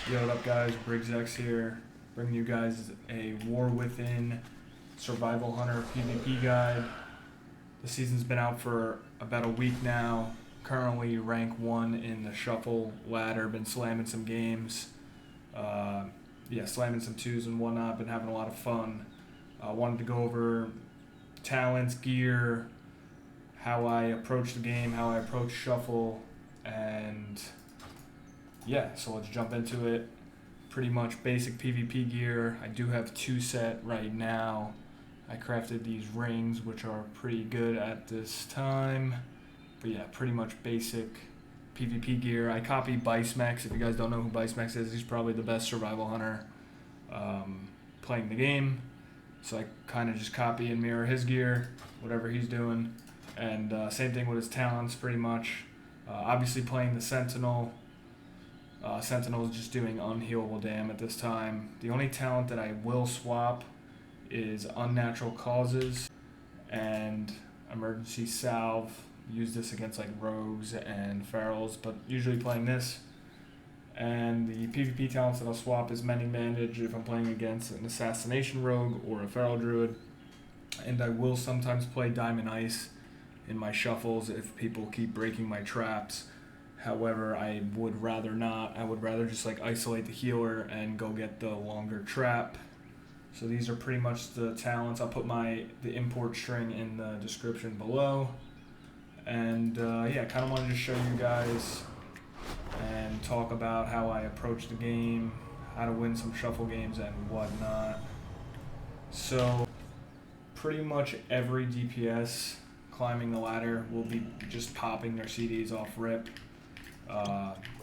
Yo, what up guys, Briggsx here, bringing you guys a War Within Survival Hunter PvP guide. The season's been out for about a week now, currently rank 1 in the shuffle ladder, been slamming some games, slamming some 2s and whatnot, been having a lot of fun. Wanted to go over talents, gear, how I approach the game, how I approach shuffle, and yeah, so let's jump into it. Pretty much basic PvP gear. I do have 2 set right now. I crafted these rings, which are pretty good at this time. But yeah, pretty much basic PvP gear. I copy Briggsx. If you guys don't know who Briggsx is, he's probably the best survival hunter playing the game. So I kind of just copy and mirror his gear, whatever he's doing. And same thing with his talents, pretty much. Obviously playing the Sentinel. Sentinel is just doing unhealable dam at this time. The only talent that I will swap is Unnatural Causes and Emergency Salve. Use this against like rogues and ferals, but usually playing this. And the PvP talents that I'll swap is Mending Bandage if I'm playing against an Assassination Rogue or a Feral Druid. And I will sometimes play Diamond Ice in my shuffles if people keep breaking my traps. However, I would rather not. I would rather just like isolate the healer and go get the longer trap. So these are pretty much the talents. I'll put the import string in the description below. And yeah, I kind of wanted to show you guys and talk about how I approach the game, how to win some shuffle games and whatnot. So pretty much every DPS climbing the ladder will be just popping their CDs off rip.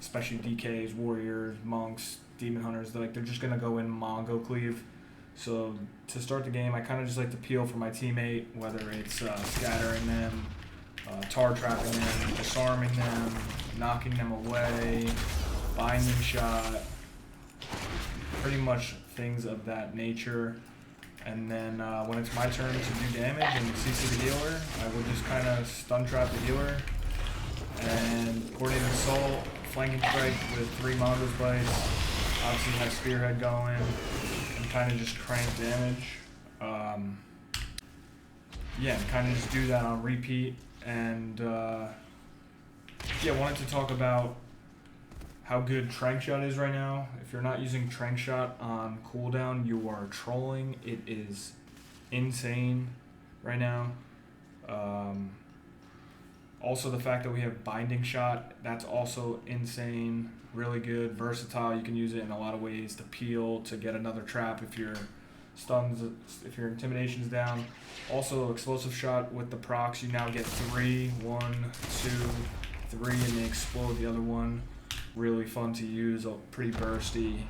Especially DKs, warriors, monks, demon hunters, they're just gonna go in Mongo cleave. So to start the game, I kind of just like to peel for my teammate, whether it's scattering them, tar trapping them, disarming them, knocking them away, binding shot, pretty much things of that nature. And then when it's my turn to do damage and CC the healer, I will just kind of stun trap the healer. And Coordinated Assault, Flanking Strike with 3 Mongo's Bites, obviously have Spearhead going, and kind of just crank damage. Yeah, kind of just do that on repeat. And yeah, wanted to talk about how good Trank Shot is right now. If you're not using Trank Shot on cooldown, you are trolling. It is insane right now. Also, the fact that we have Binding Shot, that's also insane, really good, versatile. You can use it in a lot of ways to peel, to get another trap if your intimidation's down. Also, Explosive Shot with the procs, you now get 3, 1, 2, 3, and they explode the other one. Really fun to use, pretty bursty,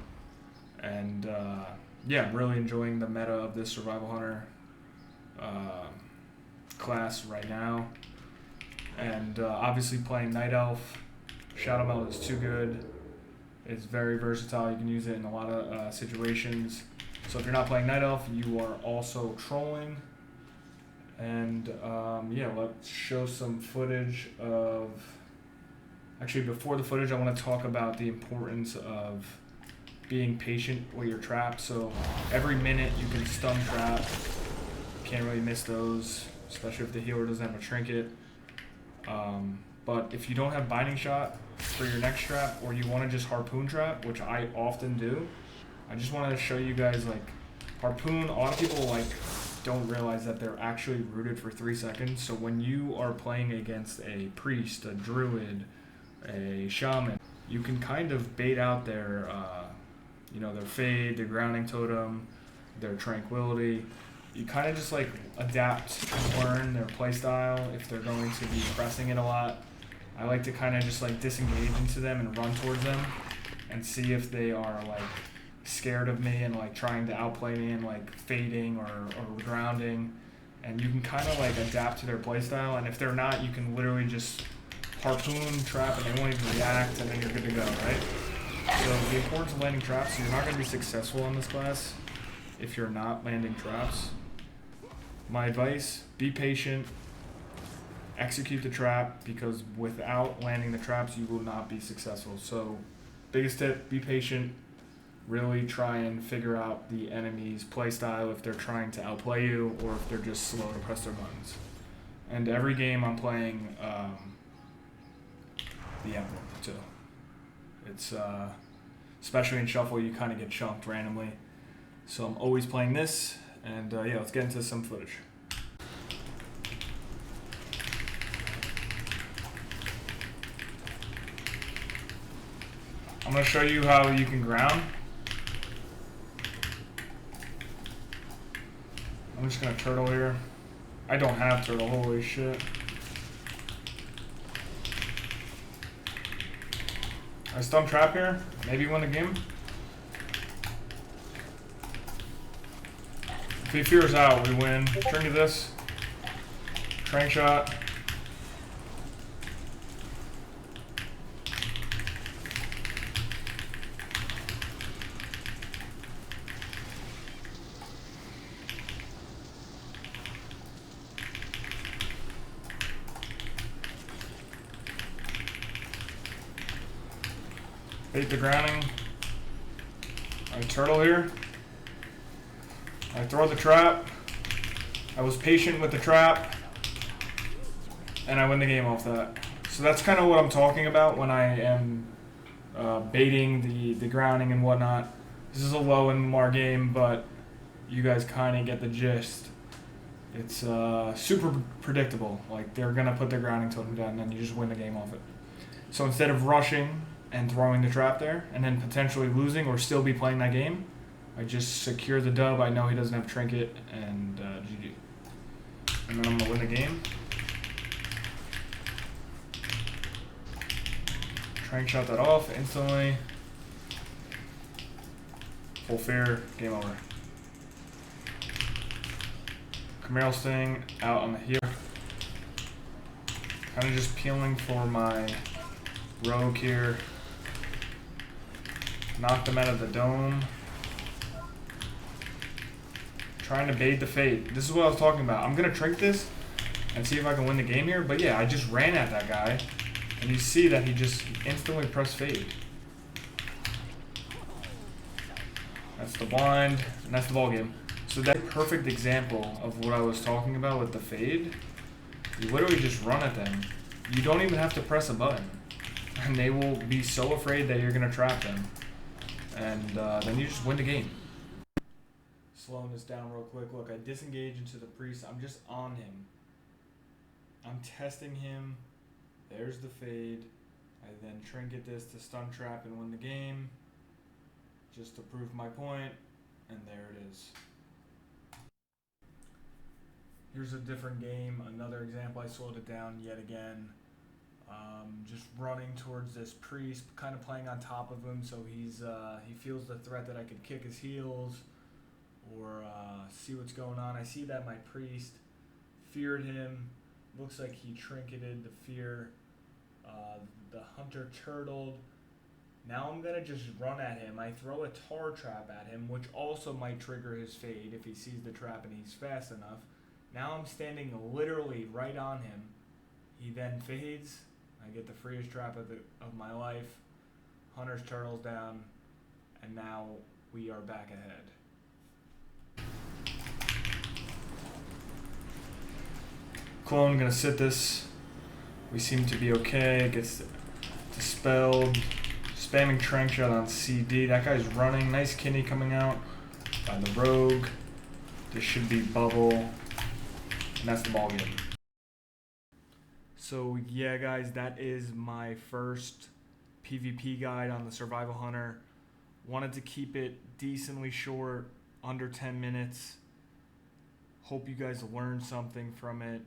and yeah, really enjoying the meta of this Survival Hunter class right now. And obviously playing Night Elf, Shadow Meld is too good. It's very versatile. You can use it in a lot of situations. So if you're not playing Night Elf, you are also trolling. And yeah, let's show some footage of... Actually, before the footage, I want to talk about the importance of being patient with your traps. So every minute you can stun trap. Can't really miss those, especially if the healer doesn't have a trinket. But if you don't have Binding Shot for your next trap, or you want to just Harpoon trap, which I often do, I just wanted to show you guys, like, Harpoon, a lot of people don't realize that they're actually rooted for 3 seconds. So when you are playing against a priest, a druid, a shaman, you can kind of bait out their their fade, their grounding totem, their tranquility. You kind of just adapt and learn their playstyle if they're going to be pressing it a lot. I like to kind of just disengage into them and run towards them and see if they are scared of me and trying to outplay me and fading or grounding. And you can kind of adapt to their playstyle, and if they're not, you can literally just Harpoon trap and they won't even react, and then you're good to go, right? So the importance of landing traps, you're not going to be successful in this class if you're not landing traps. My advice, be patient, execute the trap, because without landing the traps, you will not be successful. So biggest tip, be patient. Really try and figure out the enemy's playstyle, if they're trying to outplay you or if they're just slow to press their buttons. And every game I'm playing the emblem too. It's especially in shuffle, you kind of get chunked randomly. So I'm always playing this, and yeah, let's get into some footage. I'm going to show you how you can ground. I'm just going to turtle here. I don't have turtle, holy shit. I stun trap here, maybe win the game. If he fears out, we win. Trinket this. Trank shot. Bait the grounding. I turtle here. I throw the trap. I was patient with the trap. And I win the game off that. So that's kind of what I'm talking about when I am baiting the grounding and whatnot. This is a low MMR game, but you guys kind of get the gist. It's super predictable. Like, they're going to put their grounding totem down and then you just win the game off it. So instead of rushing and throwing the trap there and then potentially losing or still be playing that game, I just secure the dub. I know he doesn't have trinket, and GG. And then I'm going to win the game. Try and shot that off instantly. Full fear, game over. Camaro Sting out on the heel. Kind of just peeling for my rogue here. Knock them out of the dome. Trying to bait the fade. This is what I was talking about. I'm going to trick this and see if I can win the game here. But yeah, I just ran at that guy. And you see that he just instantly pressed fade. That's the blind. And that's the ball game. So that's a perfect example of what I was talking about with the fade. You literally just run at them. You don't even have to press a button. And they will be so afraid that you're going to trap them. And then you just win the game. Slowing this down real quick. Look, I disengage into the priest. I'm just on him. I'm testing him. There's the fade. I then trinket this to stun trap and win the game. Just to prove my point. And there it is. Here's a different game. Another example. I slowed it down yet again. Just running towards this priest, kind of playing on top of him, so he feels the threat that I could kick his heels or see what's going on. I see that my priest feared him. Looks like he trinketed the fear. The hunter turtled. Now I'm gonna just run at him. I throw a tar trap at him, which also might trigger his fade if he sees the trap and he's fast enough. Now I'm standing literally right on him. He then fades. I get the freest trap of my life. Hunter's turtles down. And now we are back ahead. Clone, gonna sit this. We seem to be okay. It gets dispelled. Spamming trank shot on CD. That guy's running. Nice kidney coming out by the rogue. This should be bubble. And that's the ball game. So yeah, guys, that is my first PvP guide on the Survival Hunter. Wanted to keep it decently short, under 10 minutes. Hope you guys learned something from it.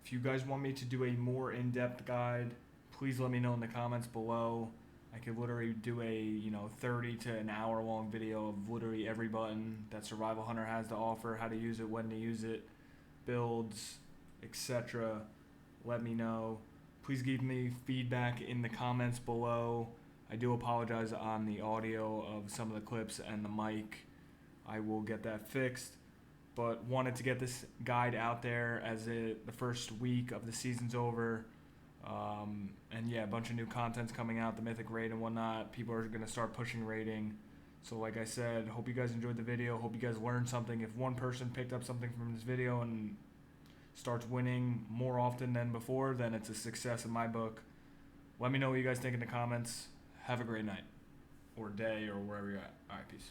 If you guys want me to do a more in-depth guide, please let me know in the comments below. I could literally do a 30 to an hour long video of literally every button that Survival Hunter has to offer, how to use it, when to use it, builds, etc. Let me know. Please give me feedback in the comments below. I do apologize on the audio of some of the clips and the mic. I will get that fixed. But wanted to get this guide out there as the first week of the season's over. And yeah, a bunch of new content's coming out, the Mythic Raid and whatnot. People are going to start pushing raiding. So like I said, hope you guys enjoyed the video. Hope you guys learned something. If one person picked up something from this video and starts winning more often than before, then it's a success in my book. Let me know what you guys think in the comments. Have a great night or day or wherever you're at. All right, peace.